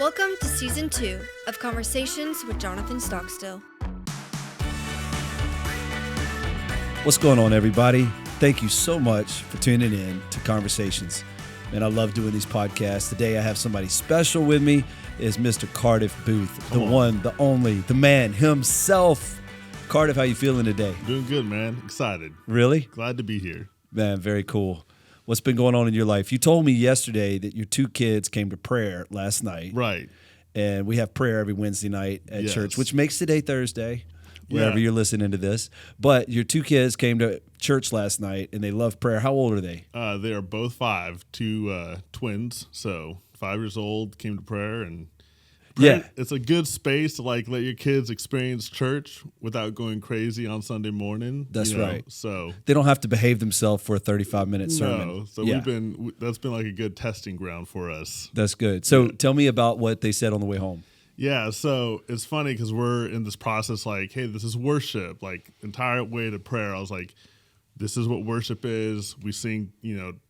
Welcome to Season 2 of Conversations with Jonathan Stockstill. What's going on, everybody? Thank you so much for tuning in to Conversations. And I love doing these podcasts. Today I have somebody special with me, is Mr. Cardiff Booth, the one, the only, the man himself. Cardiff, how you feeling today? Doing good, man. Excited. Really? Glad to be here. Man, very cool. What's been going on in your life? You told me yesterday that your two kids came to prayer last night. Right. And we have prayer every Wednesday night at Yes. church, which makes today Thursday, wherever Yeah. you're listening to this. But your two kids came to church last night, and they love prayer. How old are they? They are both 5, two twins. So 5 years old, came to prayer, and Yeah. it's a good space to let your kids experience church without going crazy on Sunday morning. That's right. So They don't have to behave themselves for a 35-minute sermon. no, so Yeah. that's been like a good testing ground for us. That's good. So tell me about what they said on the way home. Yeah, so it's funny because we're in this process hey, this is worship. Entire way to prayer, I was like, this is what worship is. We sing,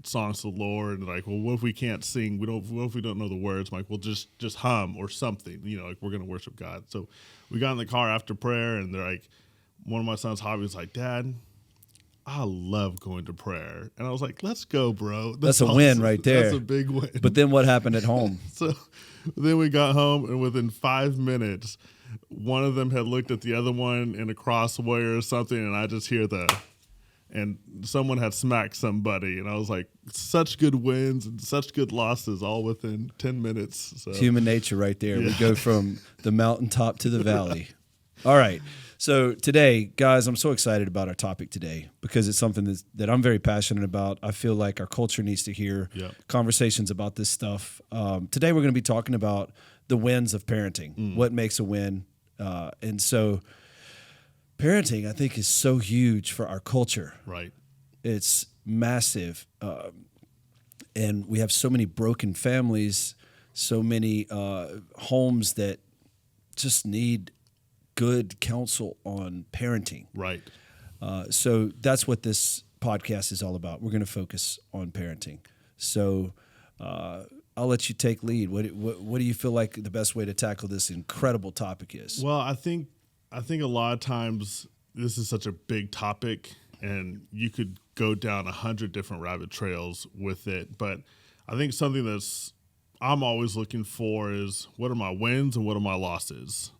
songs to the Lord. And well, what if we can't sing? What if we don't know the words? I'm like, well, just hum or something. We're going to worship God. So we got in the car after prayer, and they're like, one of my son's hobbies, Dad, I love going to prayer. And I was like, let's go, bro. That's a win right there. That's a big win. But then what happened at home? So then we got home, and within 5 minutes, one of them had looked at the other one in a crossway or something, and I just hear and someone had smacked somebody, and I was like, such good wins and such good losses all within 10 minutes. So. Human nature right there. Yeah. We go from the mountaintop to the valley. All right. So today, guys, I'm so excited about our topic today because it's something that I'm very passionate about. I feel like our culture needs to hear conversations about this stuff. Today, we're going to be talking about the wins of parenting, what makes a win. And so parenting, I think, is so huge for our culture. Right. It's massive. And we have so many broken families, so many homes that just need good counsel on parenting. Right. So that's what this podcast is all about. We're going to focus on parenting. So I'll let you take lead. What do you feel like the best way to tackle this incredible topic is? Well, I think a lot of times this is such a big topic, and you could go down 100 different rabbit trails with it. But I think something I'm always looking for is, what are my wins and what are my losses?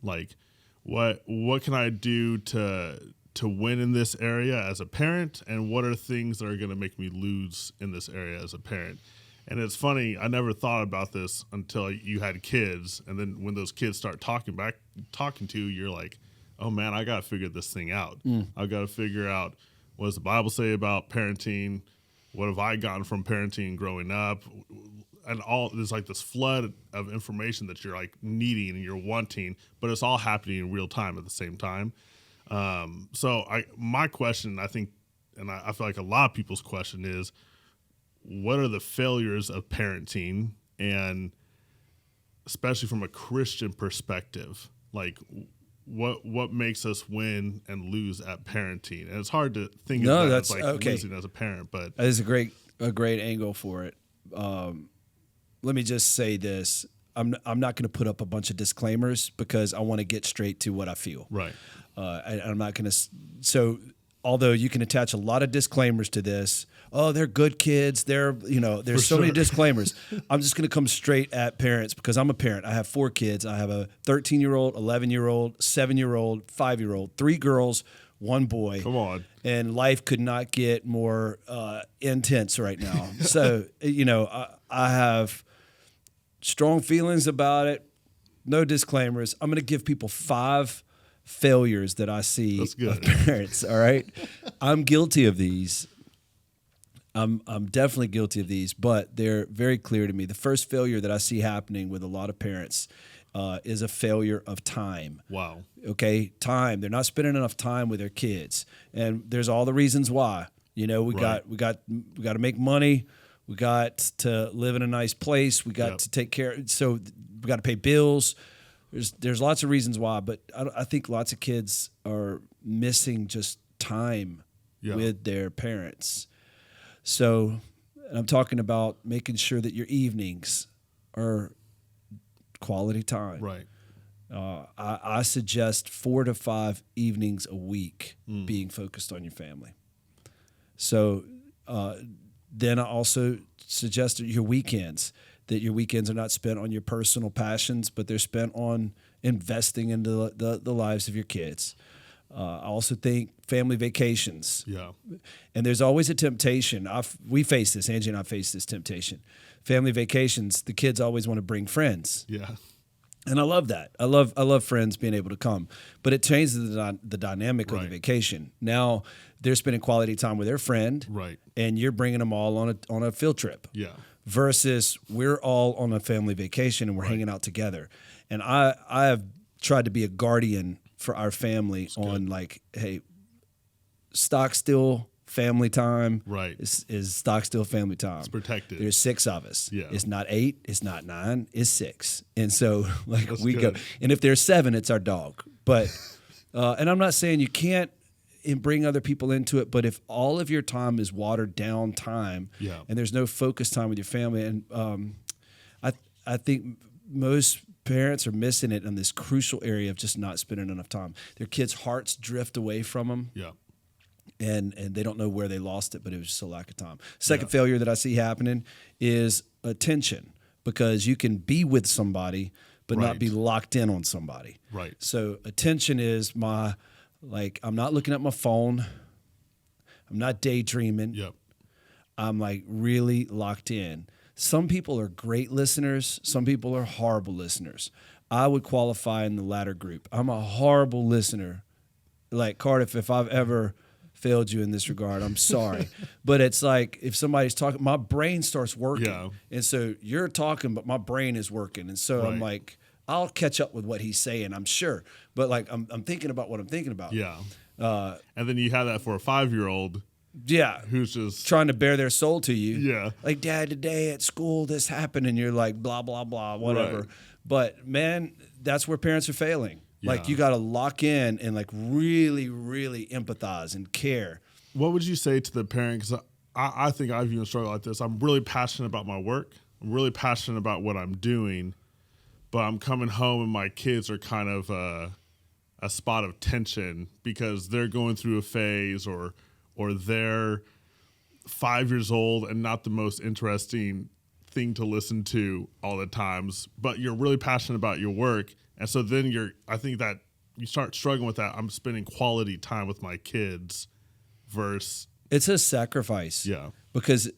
What can I do to win in this area as a parent, and what are things that are going to make me lose in this area as a parent? And it's funny, I never thought about this until you had kids, and then when those kids start talking to you, you're like, oh man, I got to figure this thing out. I've got to figure out, what does the Bible say about parenting? What have I gotten from parenting growing up? And there's this flood of information that you're needing and you're wanting, but it's all happening in real time at the same time. My question, I think, and I feel like a lot of people's question is, what are the failures of parenting? And especially from a Christian perspective, what makes us win and lose at parenting? And it's hard to think of that as losing as a parent, but that is a great angle for it. Let me just say this. I'm not going to put up a bunch of disclaimers because I want to get straight to what I feel. Right. I'm not going to. So although you can attach a lot of disclaimers to this, they're good kids. There's so many disclaimers. I'm just going to come straight at parents because I'm a parent. I have 4 kids. I have a 13-year-old, 11-year-old, 7-year-old, 5-year-old, 3 girls, 1 boy. Come on. And life could not get more intense right now. So, I have strong feelings about it. No disclaimers. I'm going to give people 5 failures that I see of parents. All right. I'm guilty of these. I'm definitely guilty of these, but they're very clear to me. The first failure that I see happening with a lot of parents is a failure of time. Wow. Okay. Time. They're not spending enough time with their kids. And there's all the reasons why. We got to make money. We got to live in a nice place. We got to take care. So we got to pay bills. There's lots of reasons why, but I think lots of kids are missing just time with their parents. So I'm talking about making sure that your evenings are quality time. Right. I suggest 4 to 5 evenings a week being focused on your family. So then I also suggest that your weekends are not spent on your personal passions, but they're spent on investing into the lives of your kids. I also think family vacations. Yeah. And there's always a temptation. We face this. Angie and I face this temptation. Family vacations, the kids always want to bring friends. Yeah. And I love that. I love friends being able to come, but it changes the dynamic of the Right. vacation. Now they're spending quality time with their friend, Right. and you're bringing them all on a field trip. Yeah. Versus we're all on a family vacation and we're hanging out together. And I have tried to be a guardian for our family on like, hey, stock still family time. Right. Is stock still family time. It's protected. There's 6 of us. Yeah. It's not 8. It's not 9. It's 6. And so like That's we good. go. And if there's 7, it's our dog. But and I'm not saying you can't and bring other people into it, but if all of your time is watered down time, Yeah. and there's no focus time with your family, and I think most parents are missing it in this crucial area of just not spending enough time. Their kids' hearts drift away from them. Yeah. And they don't know where they lost it, but it was just a lack of time. Second failure that I see happening is attention, because you can be with somebody but not Right. be locked in on somebody. Right. So attention is I'm not looking at my phone. I'm not daydreaming. Yep. I'm like really locked in. Some people are great listeners. Some people are horrible listeners. I would qualify in the latter group. I'm a horrible listener. Like Cardiff, if I've ever failed you in this regard, I'm sorry. But it's like if somebody's talking, my brain starts working. Yeah. And so you're talking, but my brain is working. And so I'm Right. like, I'll catch up with what he's saying, I'm sure. But like I'm thinking about what I'm thinking about. Yeah. And then you have that for a 5-year-old Yeah. who's just Trying to bare their soul to you. Yeah. Like, Dad, today at school this happened, and you're like, blah, blah, blah, whatever. Right. But man, that's where parents are failing. Like Yeah. you gotta lock in and like really, really empathize and care. What would you say to the parent? Because I think I've even struggled like this. I'm really passionate about my work. I'm really passionate about what I'm doing, but I'm coming home and my kids are kind of a spot of tension because they're going through a phase or they're 5 years old and not the most interesting thing to listen to all the times, but you're really passionate about your work. And so then I think that you start struggling with that. I'm spending quality time with my kids versus, It's a sacrifice. yeah, Because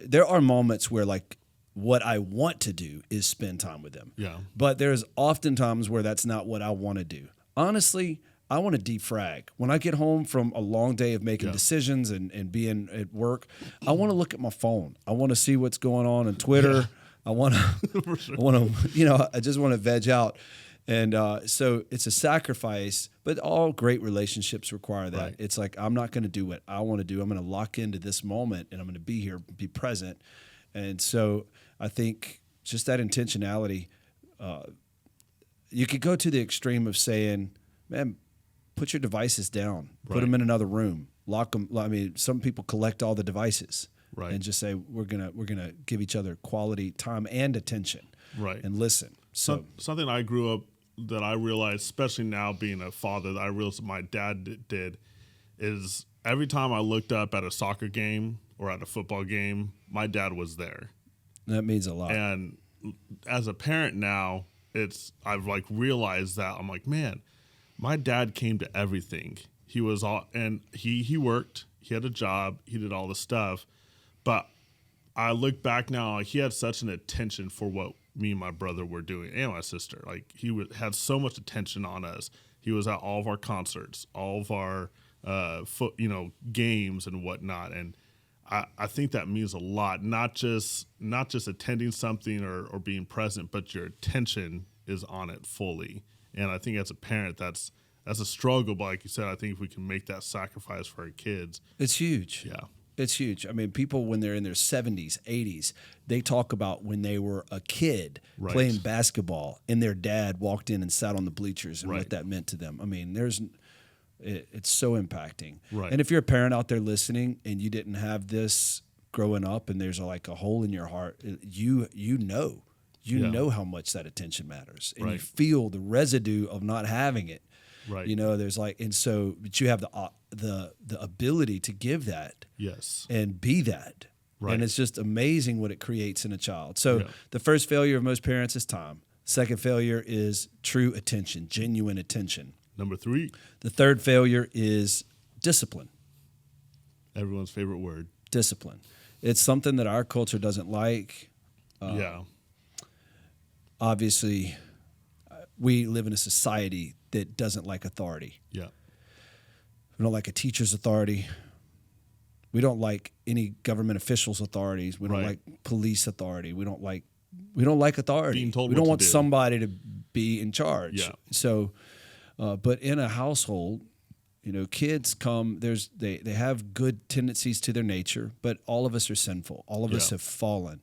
there are moments where like what I want to do is spend time with them. yeah, But there's often times where that's not what I want to do. Honestly, I want to defrag. When I get home from a long day of making Yeah. decisions and being at work, I want to look at my phone. I want to see what's going on Twitter. Yeah. I want to, I just want to veg out. And so it's a sacrifice, but all great relationships require that. Right. It's like, I'm not going to do what I want to do. I'm going to lock into this moment and I'm going to be here, be present. And so I think just that intentionality, you could go to the extreme of saying, man, put your devices down, put Right. them in another room, lock them. I mean, some people collect all the devices Right. and just say, we're going to give each other quality time and attention right. and listen. So Something I grew up that I realized, especially now being a father, that I realized my dad did is every time I looked up at a soccer game or at a football game, my dad was there. that means a lot. And as a parent now, I've like realized that I'm like, man, my dad came to everything. He was all, and he worked, he had a job, he did all the stuff. But I look back now, like he had such an attention for what me and my brother were doing and my sister. Like had so much attention on us. He was at all of our concerts, all of our games and whatnot. And I think that means a lot, not just attending something or being present, but your attention is on it fully. And I think as a parent, that's a struggle. But like you said, I think if we can make that sacrifice for our kids, It's huge. yeah, It's huge. I mean, people when they're in their 70s, 80s, they talk about when they were a kid Right. playing basketball and their dad walked in and sat on the bleachers and Right. what that meant to them. I mean, it's so impacting. Right. And if you're a parent out there listening and you didn't have this growing up and there's like a hole in your heart, you you Yeah. know how much that attention matters, and you Right. feel the residue of not having it. Right. You know, there's like, and so, but you have the ability to give that Yes. and be that. Right. And it's just amazing what it creates in a child. So Yeah. the first failure of most parents is time. Second failure is true attention, genuine attention. Number 3, The third failure is discipline. everyone's favorite word. Discipline. It's something that our culture doesn't like. Yeah. Obviously, we live in a society that doesn't like authority. Yeah. We don't like a teacher's authority. We don't like any government officials' authorities. We don't Right. like police authority. We don't like authority. Being told we what don't to want do. somebody to be in charge. Yeah. So, but in a household, you know, kids come. They have good tendencies to their nature, but all of us are sinful. All of us Yeah. have fallen,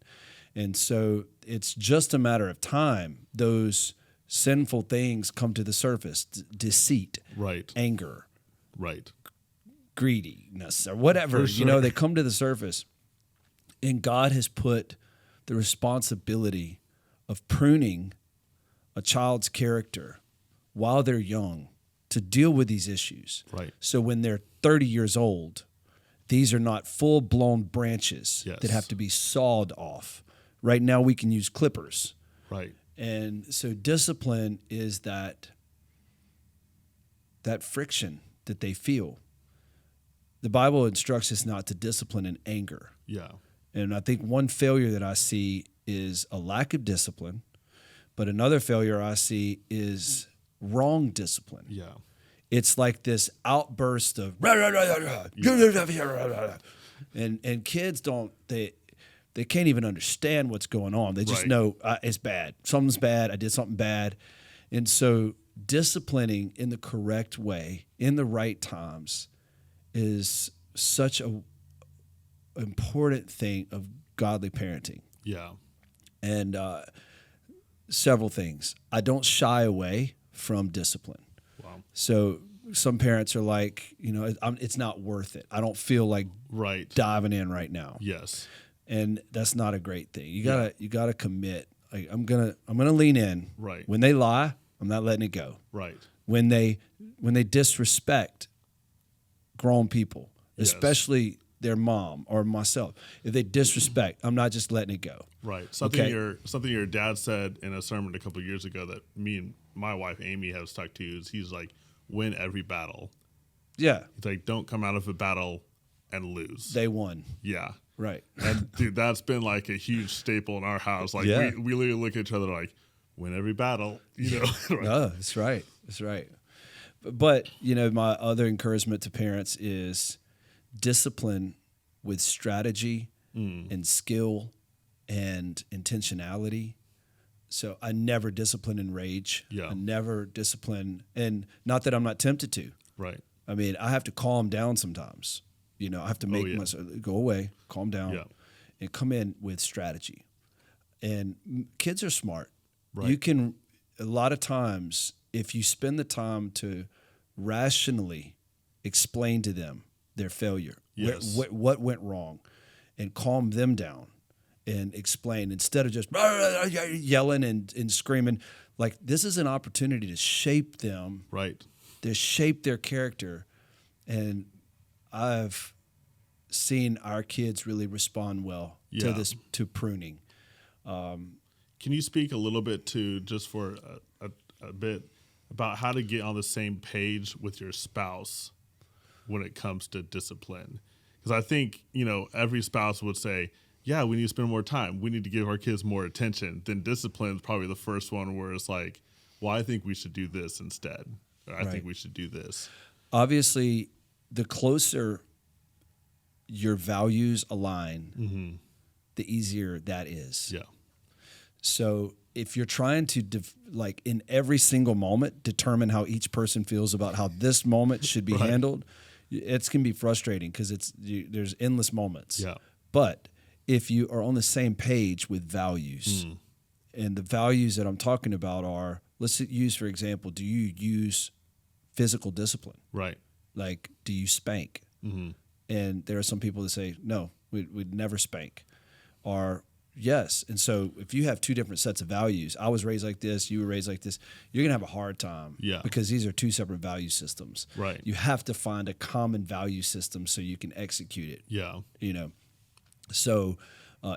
and so it's just a matter of time. Those sinful things come to the surface: deceit, Right. anger, Right. greediness, or whatever. For You know, sure. they come to the surface, and God has put the responsibility of pruning a child's character while they're young to deal with these issues. Right. So when they're 30 years old, these are not full-blown branches Yes. that have to be sawed off. Right now, we can use clippers. Right. And so discipline is that friction that they feel. The Bible instructs us not to discipline in anger. Yeah. And I think one failure that I see is a lack of discipline, but another failure I see is wrong discipline. Yeah. It's like this outburst of and kids they can't even understand what's going on. They just Right. know it's bad. Something's bad. I did something bad. And so disciplining in the correct way, in the right times, is such a important thing of godly parenting. Yeah. And several things. I don't shy away from discipline. Wow. So some parents are like, you know, it's not worth it. I don't feel like Right. diving in right now. Yes. And that's not a great thing. You gotta commit. Like I'm gonna lean in. Right. When they lie, I'm not letting it go. Right. When they disrespect grown people, Yes. especially their mom or myself, if they disrespect, I'm not just letting it go. Right. Something Okay. something your dad said in a sermon a couple of years ago that me and my wife Amy have stuck to is he's like, win every battle. Yeah, He's like, don't come out of a battle and lose. they won. Yeah. Right. And dude, that's been like a huge staple in our house. Like Yeah. we literally look at each other like, win every battle, you know? Oh, that's right. That's right. But, you know, my other encouragement to parents is discipline with strategy and skill and intentionality. So I never discipline in rage. Yeah. I never discipline, and not that I'm not tempted to. Right. I mean, I have to calm down sometimes. You know, I have to make yeah. myself go away, calm down, Yeah. and come in with strategy. And kids are smart. Right. You can, a lot of times, if you spend the time to rationally explain to them their failure, Yes. what went wrong, and calm them down and explain instead of just yelling and screaming. Like, this is an opportunity to shape them, Right. to shape their character. And I've seen our kids really respond well Yeah. to pruning. Can you speak a little bit to just for a bit about how to get on the same page with your spouse when it comes to discipline? Because I think, you know, every spouse would say, yeah, we need to spend more time. We need to give our kids more attention. Then discipline is probably the first one where it's like, well, I think we should do this instead. Or I think Right. we should do this. Obviously, the closer your values align, the easier that is. Yeah. So if you're trying to, like in every single moment, determine how each person feels about how this moment should be Right. handled, it's going to be frustrating because there's endless moments. Yeah. But if you are on the same page with values, and the values that I'm talking about are, let's use, for example, do you use physical discipline? Right. Like, do you spank? And there are some people that say, no, we'd never spank. Or Yes. And so if you have two different sets of values, I was raised like this, you were raised like this, you're going to have a hard time. Yeah. Because these are two separate value systems. Right. You have to find a common value system so you can execute it. Yeah. So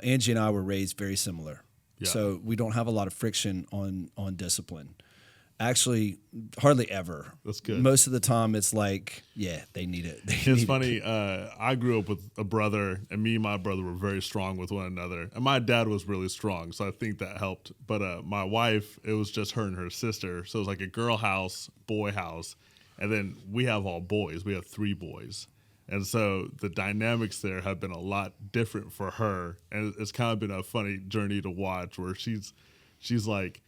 Angie and I were raised very similar. Yeah. So we don't have a lot of friction on discipline. Actually, hardly ever. That's good. Most of the time, it's like, yeah, they need it. It's funny. I grew up with a brother, and me and my brother were very strong with one another. And my dad was really strong, so I think that helped. But my wife, it was just her and her sister. So it was like a girl house, boy house. And then we have all boys. We have 3 boys. And so the dynamics there have been a lot different for her. And it's kind of been a funny journey to watch where she's like,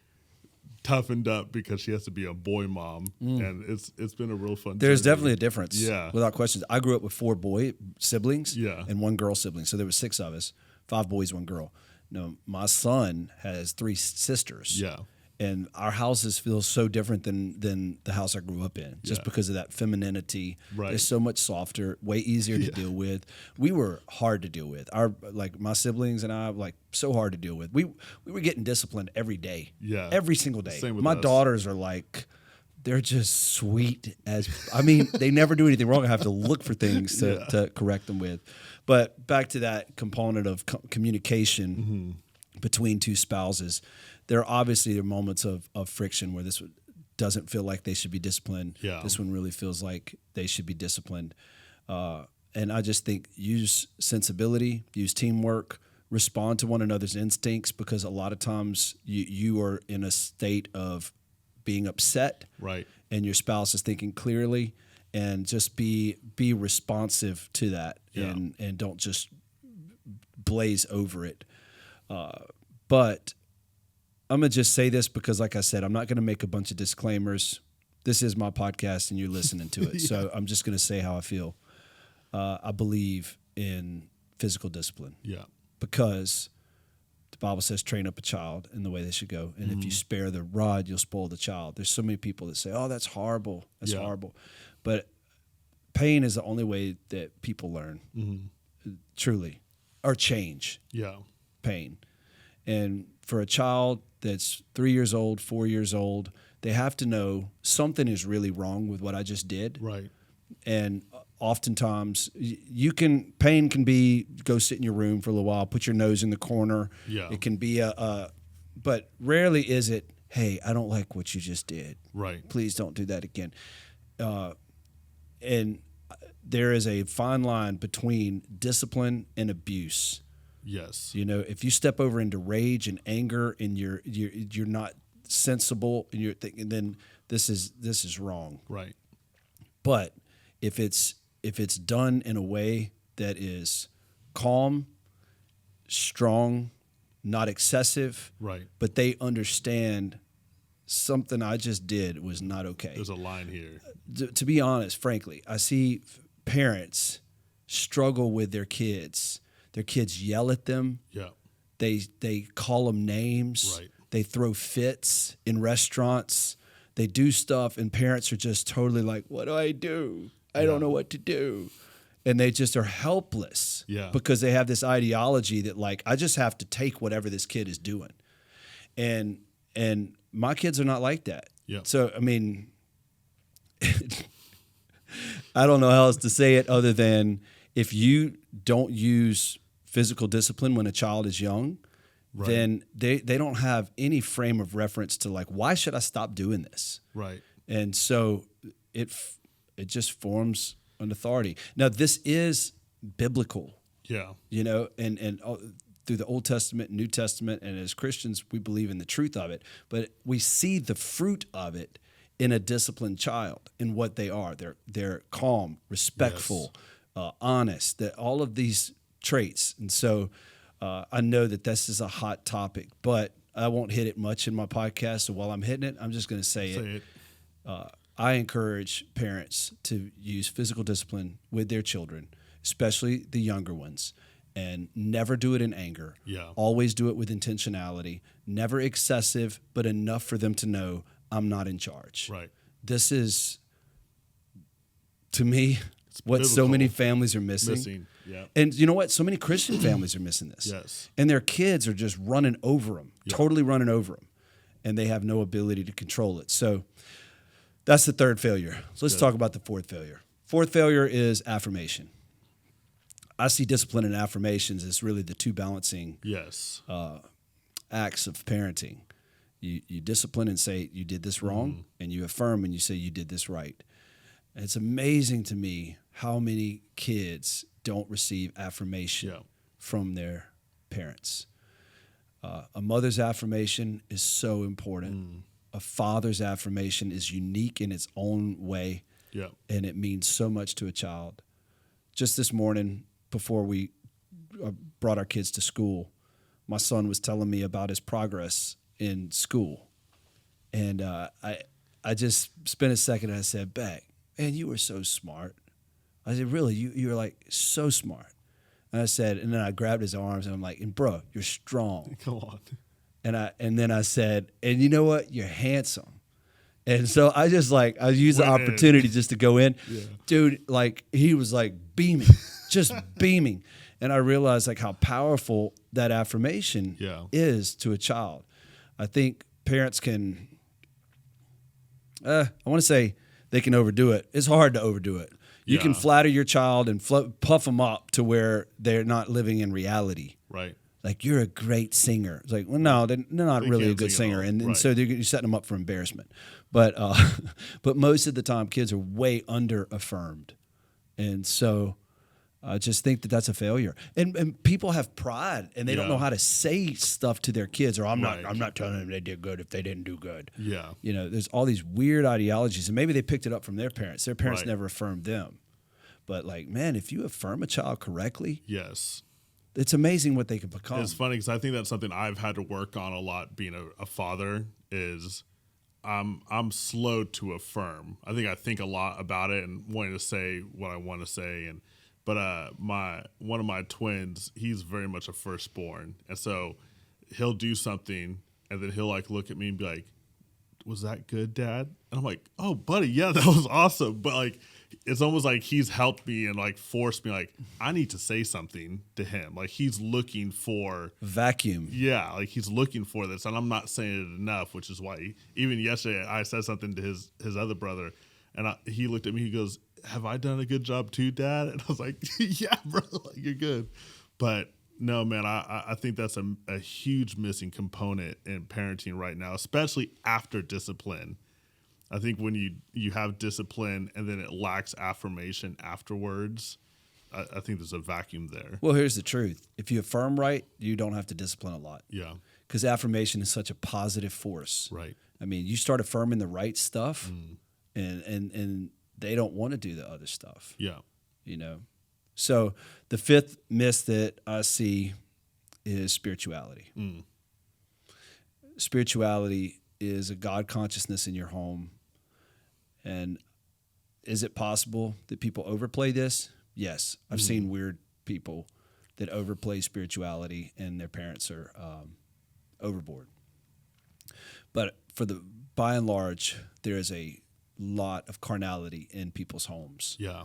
toughened up because she has to be a boy mom, and it's been a real fun. There's journey. definitely a difference, without questions. I grew up with 4 boy siblings, and 1 girl sibling, so there were 6 of us, 5 boys, 1 girl. No, my son has 3 sisters, and our houses feel so different than the house I grew up in, just because of that femininity. Right. It's so much softer, way easier to deal with. We were hard to deal with. My siblings and I, so hard to deal with. We were getting disciplined every day, every single day. Same with my us. daughters are they're just sweet as. I mean, they never do anything wrong. I have to look for things to correct them with. But back to that component of communication between 2 spouses. There are moments of friction where this doesn't feel like they should be disciplined. Yeah. This one really feels like they should be disciplined. And I just think use sensibility, use teamwork, respond to one another's instincts, because a lot of times you are in a state of being upset, right, and your spouse is thinking clearly, and just be responsive to that, and don't just blaze over it. But I'm going to just say this because, like I said, I'm not going to make a bunch of disclaimers. This is my podcast and you're listening to it. So I'm just going to say how I feel. I believe in physical discipline. Yeah. Because the Bible says train up a child in the way they should go. And if you spare the rod, you'll spoil the child. There's so many people that say, oh, that's horrible. That's horrible. But pain is the only way that people learn, truly, or change. Yeah. Pain. And for a child that's 3 years old, 4 years old, they have to know something is really wrong with what I just did. Right. And oftentimes pain can be go sit in your room for a little while, put your nose in the corner. Yeah. It can be but rarely is it, hey, I don't like what you just did. Right. Please don't do that again. And there is a fine line between discipline and abuse. Yes. If you step over into rage and anger and you're not sensible and you're thinking, then this is wrong. Right. But if it's done in a way that is calm, strong, not excessive, right, but they understand something I just did was not okay. There's a line here. To be honest, frankly, I see parents struggle with their kids. Their kids yell at them. Yeah. They call them names. Right. They throw fits in restaurants. They do stuff, and parents are just totally like, what do? I don't know what to do. And they just are helpless because they have this ideology that, I just have to take whatever this kid is doing. And my kids are not like that. Yeah. So, I mean, I don't know how else to say it other than if you don't use physical discipline when a child is young, then they don't have any frame of reference to why should I stop doing this? Right. And so it just forms an authority. Now, this is biblical. Yeah. And through the Old Testament, New Testament, and as Christians, we believe in the truth of it. But we see the fruit of it in a disciplined child, in what they are. They're calm, respectful, honest. That all of these traits. And so I know that this is a hot topic, but I won't hit it much in my podcast. So while I'm hitting it, I'm just going to say it. I encourage parents to use physical discipline with their children, especially the younger ones, and never do it in anger. Yeah. Always do it with intentionality, never excessive, but enough for them to know I'm not in charge. Right. This is, to me, what so biblical. many families are missing. Yeah. And you know what? So many Christian families are missing this. Yes. And their kids are just running over them, totally running over them. And they have no ability to control it. So that's the third failure. So let's talk about the fourth failure. Fourth failure is affirmation. I see discipline and affirmations as really the two balancing Yes. acts of parenting. You discipline and say you did this wrong, and you affirm and you say you did this right. And it's amazing to me how many kids don't receive affirmation from their parents. A mother's affirmation is so important. A father's affirmation is unique in its own way, and it means so much to a child. Just this morning, before we brought our kids to school, my son was telling me about his progress in school. And I just spent a second and I said, Beck, man, you were so smart. I said, really? You were like so smart. And I said, and then I grabbed his arms and I'm like, and bro, you're strong. Come on. And then I said, and you know what? You're handsome. And so I just I used the opportunity just to go in. Dude, he was beaming, just beaming. And I realized how powerful that affirmation is to a child. I think parents can, I want to say they can overdo it. It's hard to overdo it. You can flatter your child and puff them up to where they're not living in reality. Right. Like, you're a great singer. It's like, well, no, they're not really a good singer. And so you're setting them up for embarrassment. But but most of the time, kids are way under affirmed. And so I just think that that's a failure. And people have pride, and they don't know how to say stuff to their kids. Or I'm not telling them they did good if they didn't do good. Yeah. You know, there's all these weird ideologies, and maybe they picked it up from their parents. Their parents never affirmed them. But man, if you affirm a child correctly, yes, it's amazing what they can become. It's funny because I think that's something I've had to work on a lot. Being a father is, I'm slow to affirm. I think a lot about it and wanting to say what I want to say. But one of my twins, he's very much a firstborn, and so he'll do something, and then he'll look at me and be like, "Was that good, Dad?" And I'm like, "Oh, buddy, yeah, that was awesome." But it's almost like he's helped me and forced me. I need to say something to him. He's looking for vacuum. Yeah, he's looking for this, and I'm not saying it enough, which is why even yesterday I said something to his other brother, and he looked at me. He goes, "Have I done a good job too, Dad?" And I was like, "Yeah, bro, you're good." But no, man, I think that's a huge missing component in parenting right now, especially after discipline. I think when you have discipline and then it lacks affirmation afterwards, I think there's a vacuum there. Well, here's the truth. If you affirm right, you don't have to discipline a lot. Yeah. Because affirmation is such a positive force. Right. I mean, you start affirming the right stuff, and they don't want to do the other stuff. Yeah. You know? So the fifth myth that I see is spirituality. Spirituality is a God consciousness in your home. And is it possible that people overplay this? Yes. I've seen weird people that overplay spirituality and their parents are overboard. But by and large, there is a lot of carnality in people's homes. Yeah.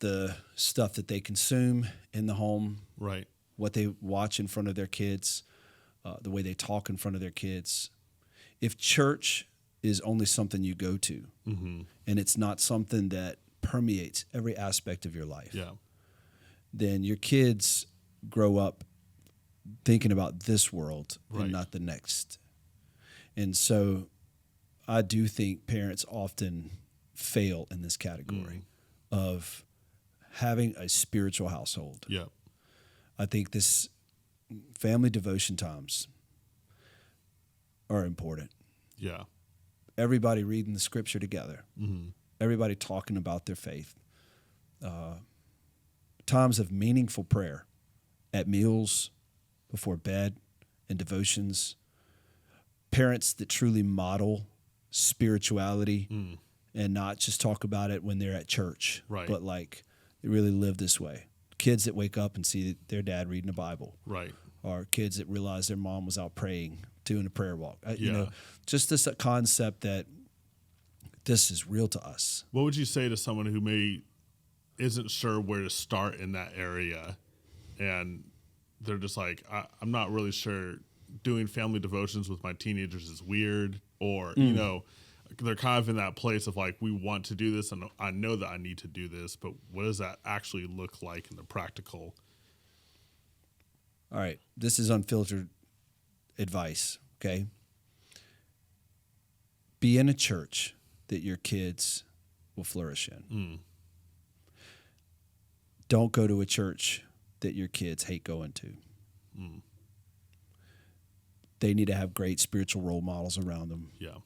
The stuff that they consume in the home, Right. what they watch in front of their kids, the way they talk in front of their kids. If church is only something you go to, and it's not something that permeates every aspect of your life, then your kids grow up thinking about this world and not the next. And so I do think parents often fail in this category of having a spiritual household. Yeah. I think this family devotion times are important. Yeah. Everybody reading the scripture together. Everybody talking about their faith. Times of meaningful prayer at meals, before bed, and devotions. Parents that truly model spirituality and not just talk about it when they're at church, but they really live this way. Kids that wake up and see their dad reading the Bible. Right. Or kids that realize their mom was out praying, doing a prayer walk. You know, just this concept that this is real to us. What would you say to someone who isn't sure where to start in that area, and they're just like, I'm not really sure. Doing family devotions with my teenagers is weird, or they're kind of in that place of like, we want to do this, and I know that I need to do this, but what does that actually look like in the practical? All right, this is unfiltered advice, okay? Be in a church that your kids will flourish in. Don't go to a church that your kids hate going to. They need to have great spiritual role models around them. Yeah.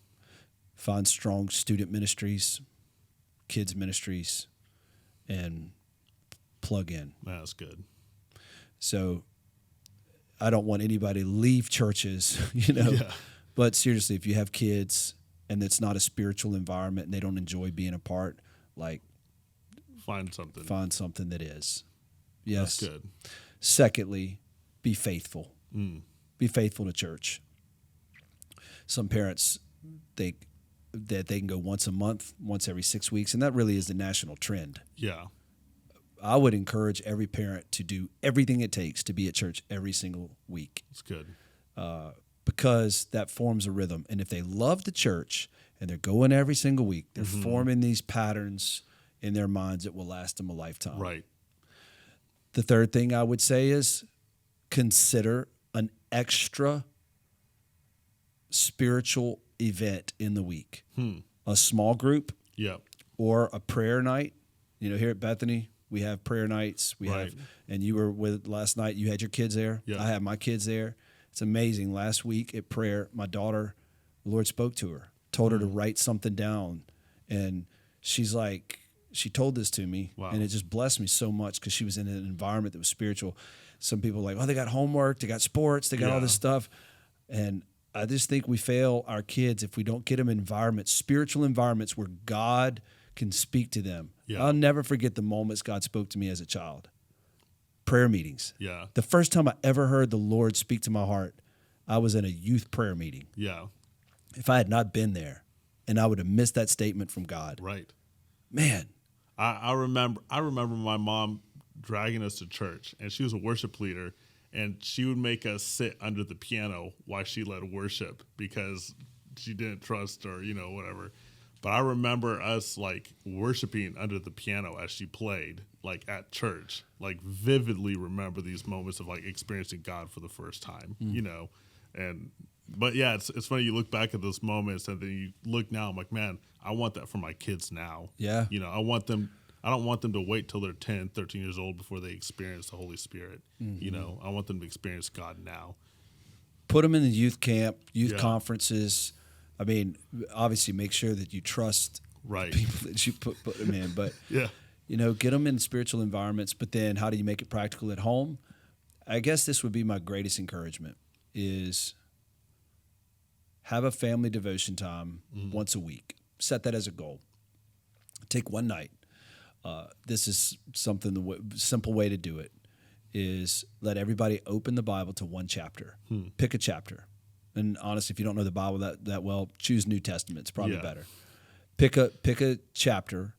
Find strong student ministries, kids ministries, and plug in. That's good. So I don't want anybody to leave churches, Yeah. But seriously, if you have kids and it's not a spiritual environment and they don't enjoy being a part, like find something that is. Yes. That's good. Secondly, be faithful. Be faithful to church. Some parents think that they can go once a month, once every 6 weeks, and that really is the national trend. Yeah. I would encourage every parent to do everything it takes to be at church every single week. That's good. Because that forms a rhythm. And if they love the church and they're going every single week, they're forming these patterns in their minds that will last them a lifetime. Right. The third thing I would say is consider an extra spiritual event in the week. A small group or a prayer night. Here at Bethany, we have prayer nights. We have, and you were with last night, you had your kids there. Yeah. I had my kids there. It's amazing. Last week at prayer, my daughter, the Lord spoke to her, told her to write something down. And she's like, she told this to me, and it just blessed me so much because she was in an environment that was spiritual. Some people are like, oh, they got homework, they got sports, they got all this stuff. And I just think we fail our kids if we don't get them environments, spiritual environments where God can speak to them. Yeah. I'll never forget the moments God spoke to me as a child. Prayer meetings. Yeah. The first time I ever heard the Lord speak to my heart, I was in a youth prayer meeting. Yeah. If I had not been there, and I would have missed that statement from God. Right. Man. I remember my mom dragging us to church, and she was a worship leader, and she would make us sit under the piano while she led worship because she didn't trust or, whatever. But I remember us like worshiping under the piano as she played, like at church, like vividly remember these moments of like experiencing God for the first time, But yeah, it's funny. You look back at those moments and then you look now. I'm like, man, I want that for my kids now. Yeah. I don't want them to wait till they're 10, 13 years old before they experience the Holy Spirit. I want them to experience God now. Put them in the youth camp, youth conferences. I mean, obviously make sure that you trust people that you put them in. But, get them in spiritual environments. But then how do you make it practical at home? I guess this would be my greatest encouragement is have a family devotion time once a week. Set that as a goal. Take one night. This is something, the simple way to do it is let everybody open the Bible to one chapter. Pick a chapter. And honestly, if you don't know the Bible that well, choose New Testament. It's probably better. Pick a chapter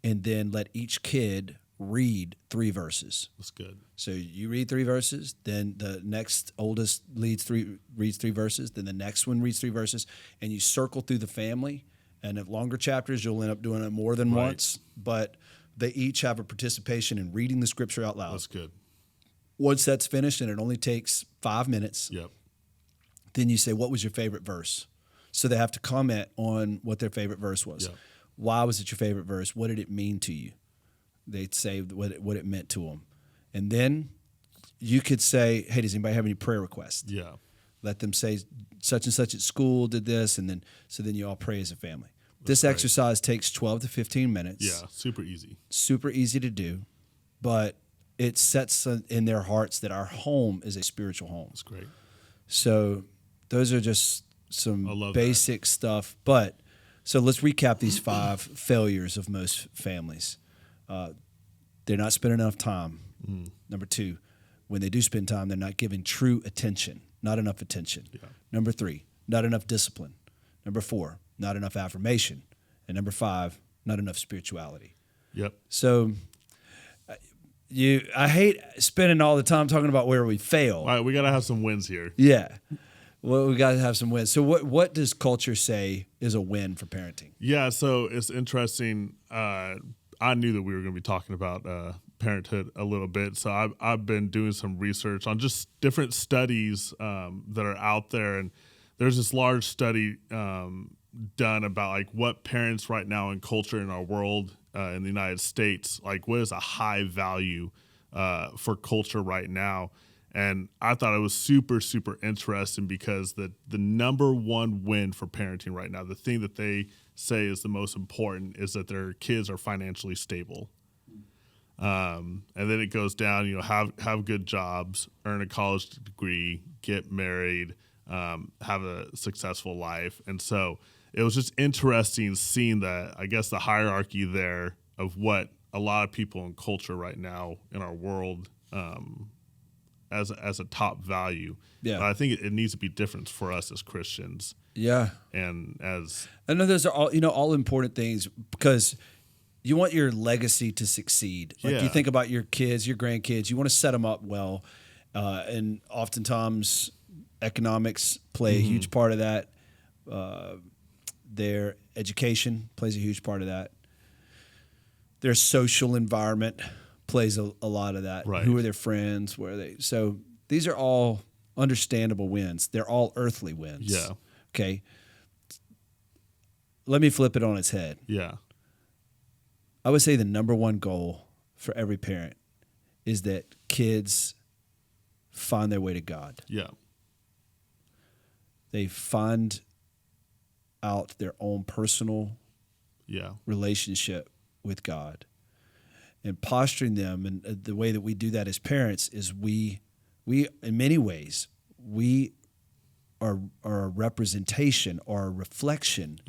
and then let each kid read 3 verses. That's good. So you read 3 verses, then the next oldest reads 3 verses, then the next one reads 3 verses, and you circle through the family. And if longer chapters, you'll end up doing it more than once. But they each have a participation in reading the scripture out loud. That's good. Once that's finished, and it only takes 5 minutes, then you say, what was your favorite verse? So they have to comment on what their favorite verse was. Yep. Why was it your favorite verse? What did it mean to you? They'd say what it meant to them. And then you could say, hey, does anybody have any prayer requests? Yeah. Let them say such and such at school did this, and then you all pray as a family. This exercise takes 12 to 15 minutes. Yeah, super easy. Super easy to do, but it sets in their hearts that our home is a spiritual home. That's great. So those are just some basic stuff. But so let's recap these 5 failures of most families. They're not spending enough time. Number 2, when they do spend time, they're not giving true attention, not enough attention. Yeah. Number 3, not enough discipline. Number 4, not enough affirmation. And number 5, not enough spirituality. Yep. So I hate spending all the time talking about where we fail. All right, we got to have some wins here. Yeah. Well, we got to have some wins. So what does culture say is a win for parenting? Yeah, so it's interesting. I knew that we were going to be talking about parenthood a little bit, so I've been doing some research on just different studies that are out there, and there's this large study done about like what parents right now in culture in our world in the United States, like what is a high value for culture right now. And I thought it was super, super interesting because the number one win for parenting right now, the thing that they say is the most important, is that their kids are financially stable. And then it goes down, have good jobs, earn a college degree, get married, have a successful life. And so it was just interesting seeing that, I guess, the hierarchy there of what a lot of people in culture right now in our world as a top value. Yeah. But I think it needs to be different for us as Christians. Yeah. And as I know those are all important things because you want your legacy to succeed. Like you think about your kids, your grandkids, you want to set them up well. And oftentimes economics play a huge part of that. Their education plays a huge part of that. Their social environment plays a lot of that. Right. Who are their friends? Where are they? So these are all understandable wins. They're all earthly wins. Yeah. Okay. Let me flip it on its head. Yeah. I would say the number one goal for every parent is that kids find their way to God. Yeah. They find out their own personal relationship with God. And posturing them, and the way that we do that as parents is we in many ways, we are a representation or a reflection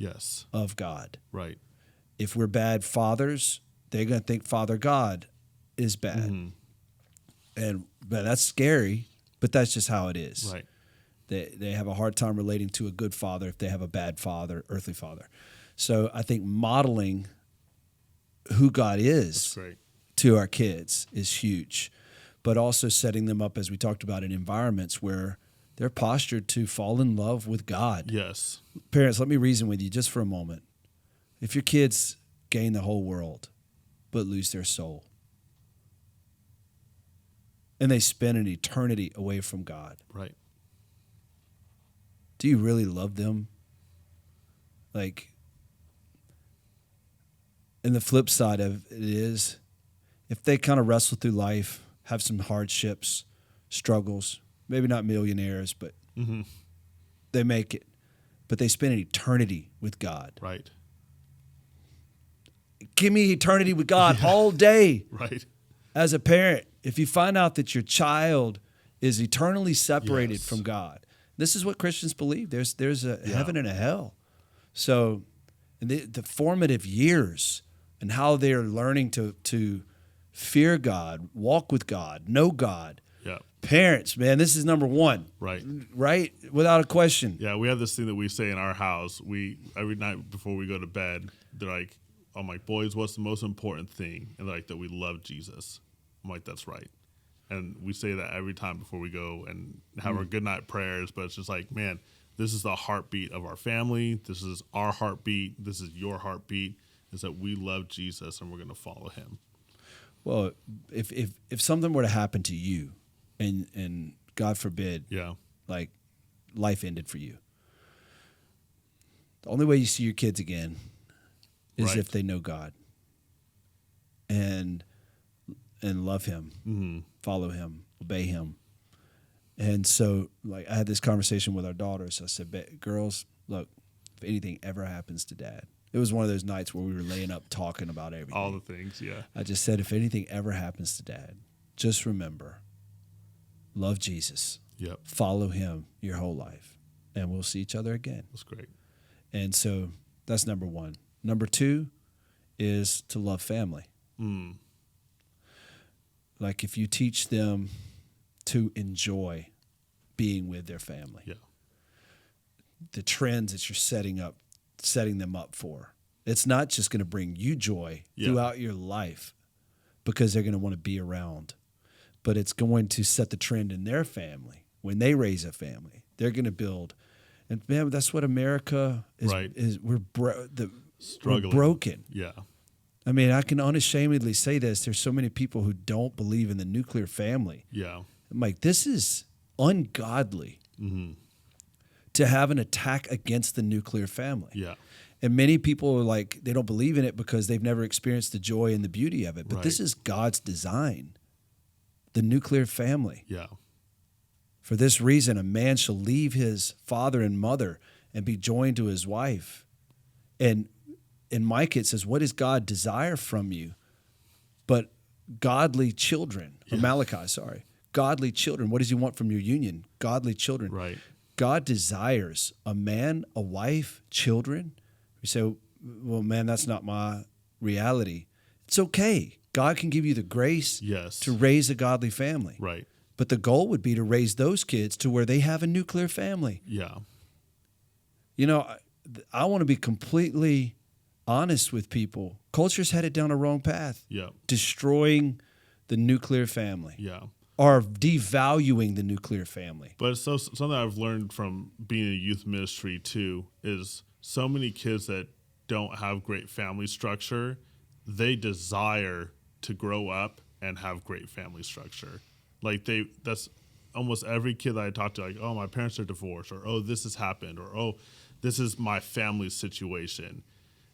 of God. Right. If we're bad fathers, they're going to think Father God is bad. But that's scary, but that's just how it is. Right. They have a hard time relating to a good father if they have a bad father, earthly father. So I think modeling who God is to our kids is huge, but also setting them up, as we talked about, in environments where they're postured to fall in love with God. Yes. Parents, let me reason with you just for a moment. If your kids gain the whole world but lose their soul, and they spend an eternity away from God, right? Do you really love them? Like, and the flip side of it is, if they kind of wrestle through life, have some hardships, struggles, maybe not millionaires, but they make it, but they spend an eternity with God. Right. Give me eternity with God all day. Right. As a parent, if you find out that your child is eternally separated from God, this is what Christians believe. There's a heaven and a hell. So the formative years and how they're learning to fear God, walk with God, know God. Yeah. Parents, man, this is number one. Right. Right? Without a question. Yeah, we have this thing that we say in our house. We every night before we go to bed, they're like, I'm like, boys, what's the most important thing? And they're like, that we love Jesus. I'm like, that's right. And we say that every time before we go and have our good night prayers. But it's just like, man, this is the heartbeat of our family. This is our heartbeat. This is your heartbeat, is that we love Jesus and we're going to follow him. Well, if something were to happen to you and God forbid, like life ended for you, the only way you see your kids again is if they know God and love him, follow him, obey him. And so, like, I had this conversation with our daughters. I said, girls, look, if anything ever happens to Dad, it was one of those nights where we were laying up talking about everything. All the things, I just said, if anything ever happens to Dad, just remember, love Jesus. Yep. Follow him your whole life, and we'll see each other again. That's great. And so that's number one. Number two is to love family. Like, if you teach them to enjoy being with their family, the trends that you're setting them up for It's not just going to bring you joy throughout your life because they're going to want to be around, but it's going to set the trend in their family. When they raise a family, they're going to build. And man, that's what America is. Right. We're Struggling. broken. Yeah. I mean, I can unashamedly say this. There's so many people who don't believe in the nuclear family. Yeah. I'm like, this is ungodly to have an attack against the nuclear family. Yeah. And many people are like, they don't believe in it because they've never experienced the joy and the beauty of it. But this Right. is God's design, the nuclear family. Yeah. For this reason, a man shall leave his father and mother and be joined to his wife. And in Micah, it says, what does God desire from you? But godly children. Or Malachi, sorry. Godly children. What does he want from your union? Godly children. Right. God desires a man, a wife, children. We say, well, man, that's not my reality. It's okay. God can give you the grace Yes. to raise a godly family. Right. But the goal would be to raise those kids to where they have a nuclear family. Yeah. You know, I want to be completely honest with people. Culture's headed down a wrong path, Yeah. destroying the nuclear family Yeah. or devaluing the nuclear family. But it's something I've learned from being in youth ministry too is so many kids that don't have great family structure, they desire to grow up and have great family structure. Like that's almost every kid that I talk to, like, oh, my parents are divorced, or oh, this has happened, or oh, this is my family's situation.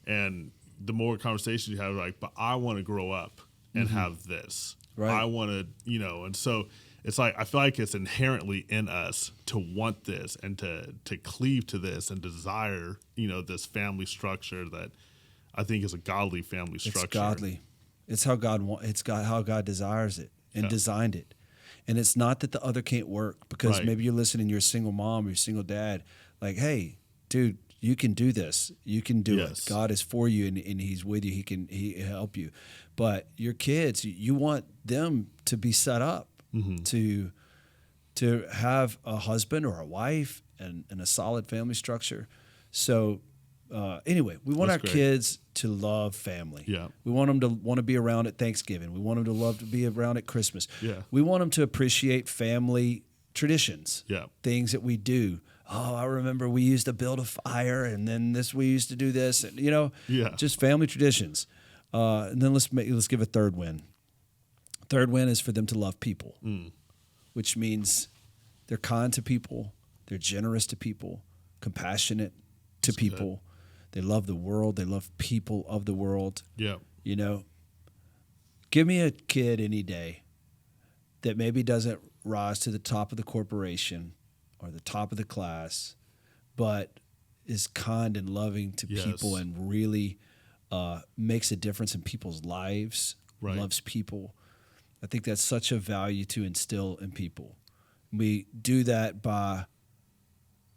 And the more conversations you have, like, but I want to grow up and have this. Right. I want to, and so it's like, I feel like it's inherently in us to want this and to cleave to this and desire, this family structure that I think is a godly family structure. It's godly. It's how how God desires it and designed it. And it's not that the other can't work, because Right. maybe you're listening, you're a single mom, you're a single dad. Like, hey, dude, you can do this. You can do Yes. it. God is for you, and he's with you. He help you. But your kids, you want them to be set up to have a husband or a wife and a solid family structure. So anyway, we want That's our great. kids to love family. Yeah. We want them to want to be around at Thanksgiving. We want them to love to be around at Christmas. Yeah. We want them to appreciate family traditions. Yeah. Things that we do. Oh, I remember we used to build a fire, and then we used to do this, and Yeah. just family traditions. And then let's give a third win. Third win is for them to love people, which means they're kind to people, they're generous to people, compassionate to people. They love the world. They love people of the world. Yeah. Give me a kid any day that maybe doesn't rise to the top of the corporation or the top of the class, but is kind and loving to Yes. people and really makes a difference in people's lives, Right. loves people. I think that's such a value to instill in people. We do that by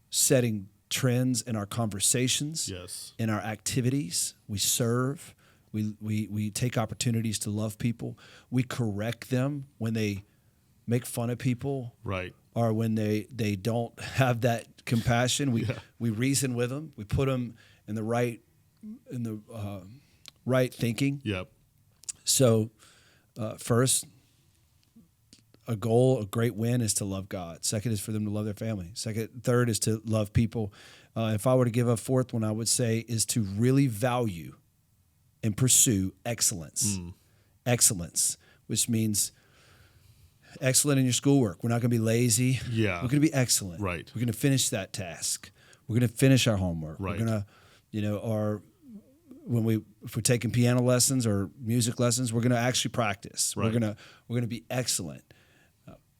setting trends in our conversations, Yes. in our activities. We serve. We take opportunities to love people. We correct them when they make fun of people, Right. or when they don't have that compassion. We reason with them. We put them in the right thinking. Yep. So first, a great win is to love God. Second is for them to love their family. Third is to love people. If I were to give a fourth one, I would say is to really value and pursue excellence. Excellence, which means excellent in your schoolwork. We're not going to be lazy. Yeah. We're going to be excellent. Right. We're going to finish that task. We're going to finish our homework. Right. We're going to, if we're taking piano lessons or music lessons, we're going to actually practice. Right. We're going to be excellent.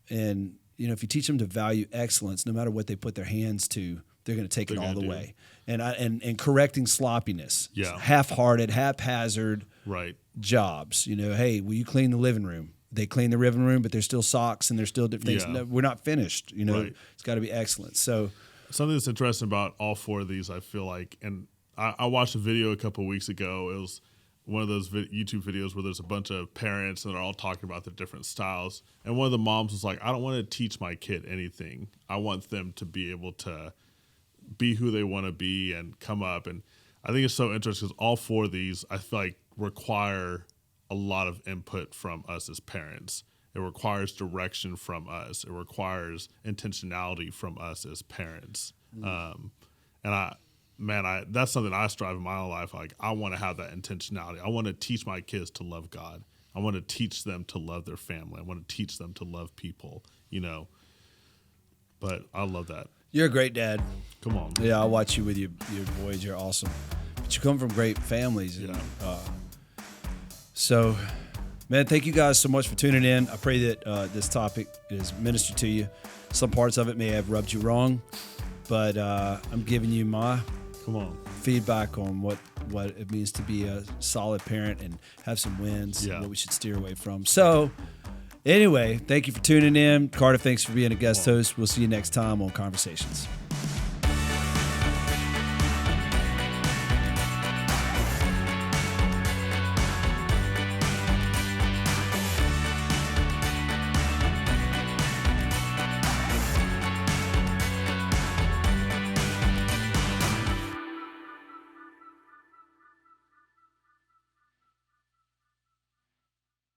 And if you teach them to value excellence, no matter what they put their hands to, they're going to take it all the way. And correcting sloppiness, Yeah. half-hearted, haphazard Right. jobs. Hey, will you clean the living room? They clean the living room, but there's still socks and there's still different things. Yeah. No, we're not finished. Right. It's got to be excellent. So Something that's interesting about all four of these, I feel like, and I watched a video a couple of weeks ago. It was one of those YouTube videos where there's a bunch of parents and they're all talking about their different styles. And one of the moms was like, I don't want to teach my kid anything. I want them to be able to be who they want to be and come up. And I think it's so interesting because all 4 of these I feel like require a lot of input from us as parents. It requires direction from us. It requires intentionality from us as parents. And that's something I strive in my own life. Like, I want to have that intentionality. I want to teach my kids to love God. I want to teach them to love their family. I want to teach them to love people, But I love that. You're a great dad. Come on. Yeah, I watch you with your boys. You're awesome. But you come from great families. And, so, man, thank you guys so much for tuning in. I pray that this topic is ministered to you. Some parts of it may have rubbed you wrong, but I'm giving you my feedback on what it means to be a solid parent and have some wins, and what we should steer away from. So, anyway, thank you for tuning in. Carter, thanks for being a guest host. We'll see you next time on Conversations.